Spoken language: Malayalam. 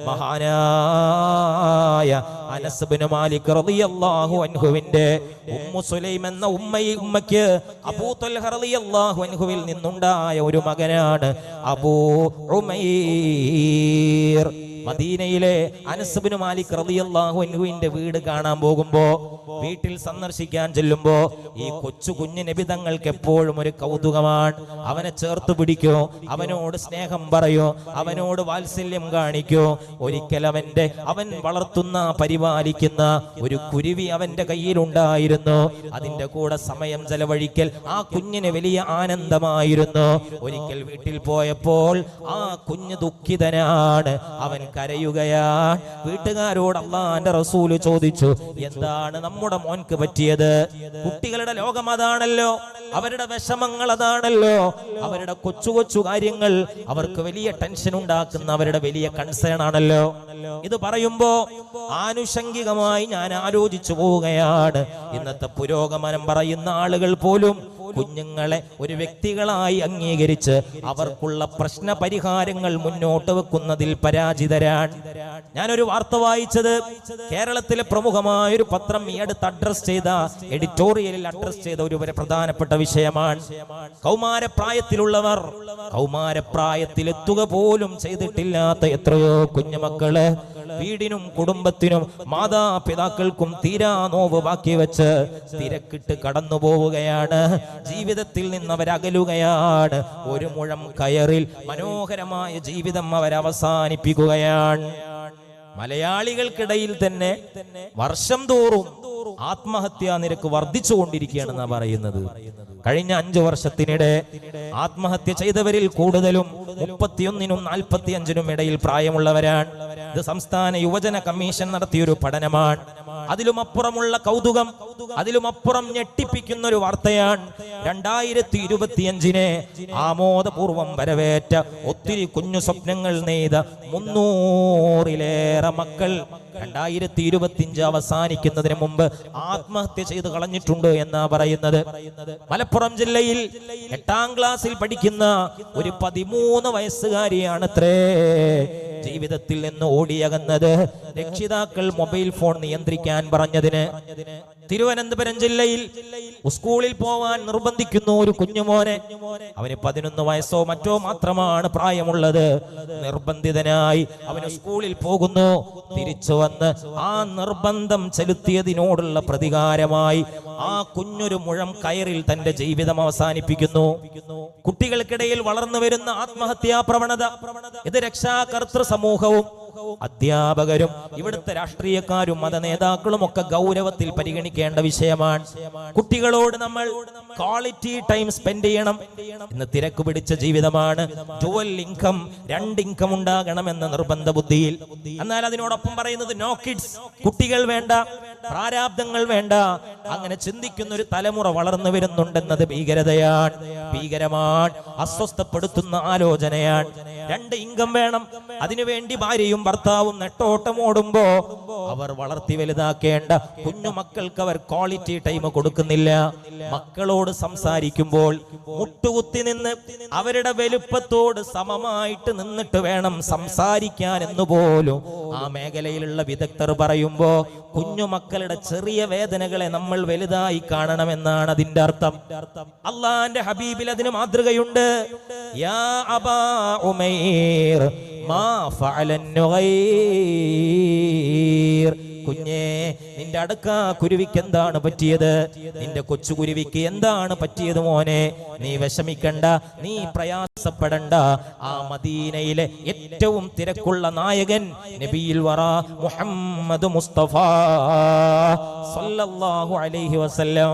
മഹാനായ അനസ് ഇബ്നു മാലിക് റളിയല്ലാഹു അൻഹുവിന്റെ ഉമ്മു സുലൈം എന്ന ഉമ്മയ്ക്ക് അബൂ ത്വൽഹ റളിയല്ലാഹു അൻഹുവിൽ നിന്നുണ്ടായ ഒരു മകനാണ് അബൂ ഉമൈർ. മദീനയിലെ അനസ് ഇബ്നു മാലിക് റളിയല്ലാഹു അൻഹുവിന്റെ വീട് കാണാൻ പോകുമ്പോ, വീട്ടിൽ സന്ദർശിക്കാൻ ചെല്ലുമ്പോ ഈ കൊച്ചു കുഞ്ഞു നബി തങ്ങൾക്ക് എപ്പോഴും ഒരു കൗതുകമാണ്. അവനെ ചേർത്ത് പിടിക്കോ, അവനോട് സ്നേഹം പറയോ, അവനോട് വാത്സല്യം കാണിക്കോ. ഒരിക്കൽ അവൻ വളർത്തുന്ന പരിപാലിക്കുന്ന ഒരു കുരുവി അവന്റെ കയ്യിലുണ്ടായിരുന്നു. അതിന്റെ കൂടെ സമയം ചെലവഴിക്കൽ ആ കുഞ്ഞിന് വലിയ ആനന്ദമായിരുന്നു. ഒരിക്കൽ വീട്ടിൽ പോയപ്പോൾ ആ കുഞ്ഞ് ദുഃഖിതനാണ്, അവൻ കരയുകയാണ്. വീട്ടുകാരോട് അല്ലാഹുവിന്റെ റസൂല് ചോദിച്ചു, എന്താണ് നമ്മുടെ മോൻക്ക് പറ്റിയത്? കുട്ടികളുടെ ലോകം അതാണല്ലോ, അവരുടെ വിഷമങ്ങൾ അതാണല്ലോ, അവരുടെ കൊച്ചു കൊച്ചു കാര്യങ്ങൾ അവർക്ക് വലിയ ടെൻഷൻ ഉണ്ടാക്കുന്ന അവരുടെ വലിയ കൺസേൺ ആണല്ലോ. ഇത് പറയുമ്പോ ആനുഷംഗികമായി ഞാൻ ആലോചിച്ചു പോവുകയാണ്, ഇന്നത്തെ പുരോഗമനം പറയുന്ന ആളുകൾ പോലും കുഞ്ഞുങ്ങളെ ഒരു വ്യക്തികളായി അംഗീകരിച്ച് അവർക്കുള്ള പ്രശ്ന പരിഹാരങ്ങൾ മുന്നോട്ട് വെക്കുന്നതിൽ പരാജിതരാണ്. ഞാനൊരു വാർത്ത വായിച്ചത് കേരളത്തിലെ പ്രമുഖമായ ഒരു പത്രം ഈ അടുത്ത് അഡ്രസ് ചെയ്ത എഡിറ്റോറിയലിൽ അഡ്രസ് ചെയ്ത ഒരു പ്രധാനപ്പെട്ട വിഷയമാണ്. കൗമാരപ്രായത്തിലുള്ളവർ കൗമാരപ്രായത്തിലെത്തുക പോലും ചെയ്തിട്ടില്ലാത്ത എത്രയോ കുഞ്ഞുമക്കള് വീടിനും കുടുംബത്തിനും മാതാപിതാക്കൾക്കും തീരാ നോവ് ബാക്കി വെച്ച് തിരക്കിട്ട് കടന്നു പോവുകയാണ്. ജീവിതത്തിൽ നിന്ന് അവരകലുകയാണ്. ഒരു മുഴം കയറിൽ മനോഹരമായ ജീവിതം അവരവസാനിപ്പിക്കുകയാണ്. മലയാളികൾക്കിടയിൽ തന്നെ വർഷം തോറും ആത്മഹത്യാ നിരക്ക് വർദ്ധിച്ചുകൊണ്ടിരിക്കുകയാണെന്നാണ് പറയുന്നത്. കഴിഞ്ഞ 5 വർഷത്തിനിടെ ആത്മഹത്യ ചെയ്തവരിൽ കൂടുതലും 31നും 45നും ഇടയിൽ പ്രായമുള്ളവരാണ്. ഇത് സംസ്ഥാന യുവജന കമ്മീഷൻ നടത്തിയൊരു പഠനമാണ്. അതിലുമപ്പുറമുള്ള കൗതുകം, അതിലുമപ്പുറം ഞെട്ടിപ്പിക്കുന്ന ഒരു വാർത്തയാണ്. 2025 ആമോദപൂർവം വരവേറ്റ ഒത്തിരി കുഞ്ഞു സ്വപ്നങ്ങൾ നെയ്ത 300-ലേറെ മക്കൾ 2025 അവസാനിക്കുന്നതിന് മുമ്പ് ആത്മഹത്യ ചെയ്ത് കളഞ്ഞിട്ടുണ്ട് എന്നാ പറയുന്നത്. മലപ്പുറം ജില്ലയിൽ 8ാം ക്ലാസ്സിൽ പഠിക്കുന്ന ഒരു 13 വയസ്സുകാരിയാണത്രേ ജീവിതത്തിൽ നിന്ന് ഓടിയകന്നത്. രക്ഷിതാക്കൾ മൊബൈൽ ഫോൺ നിയന്ത്രിക്കാൻ പറഞ്ഞതിന്. തിരുവനന്തപുരം ജില്ലയിൽ സ്കൂളിൽ പോവാൻ നിർബന്ധിക്കുന്നു ഒരു കുഞ്ഞുമോനെ. അവന് 11 വയസ്സോ മറ്റോ മാത്രമാണ് പ്രായമുള്ളത്. നിർബന്ധിതനായി അവന് സ്കൂളിൽ പോകുന്നു. തിരിച്ചു വന്ന് ആ നിർബന്ധം ചെലുത്തിയതിനോടുള്ള പ്രതികാരമായി ആ കുഞ്ഞൊരു മുഴം കയറിൽ തന്റെ ജീവിതം അവസാനിപ്പിക്കുന്നു. കുട്ടികൾക്കിടയിൽ വളർന്നു വരുന്ന ആത്മഹത്യാ പ്രവണത ഇത് രക്ഷാകർതൃ സമൂഹവും അധ്യാപകരും ഇവിടുത്തെ രാഷ്ട്രീയക്കാരും മത നേതാക്കളും ഒക്കെ ഗൗരവത്തിൽ പരിഗണിക്കേണ്ട വിഷയമാണ്. കുട്ടികളോട് നമ്മൾ ക്വാളിറ്റി ടൈം സ്പെൻഡ് ചെയ്യണം. ഇന്ന് തിരക്ക് പിടിച്ച ജീവിതമാണ്. ഡുവൽ ഇൻകം, 2 ഇൻകം ഉണ്ടാകണമെന്ന നിർബന്ധ ബുദ്ധിയിൽ. എന്നാൽ അതിനോടൊപ്പം പറയുന്നത് നോ കിഡ്സ്, കുട്ടികൾ വേണ്ട, പ്രാരാബ്ദങ്ങൾ വേണ്ട. അങ്ങനെ ചിന്തിക്കുന്ന ഒരു തലമുറ വളർന്നു വരുന്നുണ്ടെന്നത് ഭീകരതയാണ്, ഭീകരമാണ്, അസ്വസ്ഥപ്പെടുത്തുന്ന ആലോചനയാണ്. 2 ഇൻകം വേണം. അതിനുവേണ്ടി ഭാര്യയും ഭർത്താവും നെട്ടോട്ടമോടുമ്പോ അവർ വളർത്തി വലുതാക്കേണ്ട കുഞ്ഞുമക്കൾക്ക് അവർ ക്വാളിറ്റി ടൈം കൊടുക്കുന്നില്ല. മക്കളോട് സംസാരിക്കുമ്പോൾ മുട്ടുകുത്തി നിന്ന് അവരുടെ വലുപ്പത്തോട് സമമായിട്ട് നിന്നിട്ട് വേണം സംസാരിക്കാൻ എന്ന് പോലും ആ മേഖലയിലുള്ള വിദഗ്ധർ പറയുമ്പോ കുഞ്ഞുമക്കളുടെ ചെറിയ വേദനകളെ നമ്മൾ വലുതായി കാണണമെന്നാണ് അതിന്റെ അർത്ഥം. അള്ളാന്റെ ഹബീബിൽ അതിന് മാതൃകയുണ്ട്. യാ അബാ ഉമൈർ മാ ഫഅലൻ നുഗൈർ. കുഞ്ഞേ, നിന്റെ അടക്കാ കുരുവിക്ക് എന്താണ് പറ്റിയത്? നിന്റെ കൊച്ചു കുരുവിക്ക് എന്താണ് പറ്റിയത് മോനെ? നീ വിഷമിക്കണ്ട, നീ പ്രയാസപ്പെടണ്ട. ആ മദീനയിലെ ഏറ്റവും തിരക്കുള്ള നായകൻ നബിയിൽ വറ മുഹമ്മദ് മുസ്തഫ സല്ലല്ലാഹു അലൈഹി വസല്ലം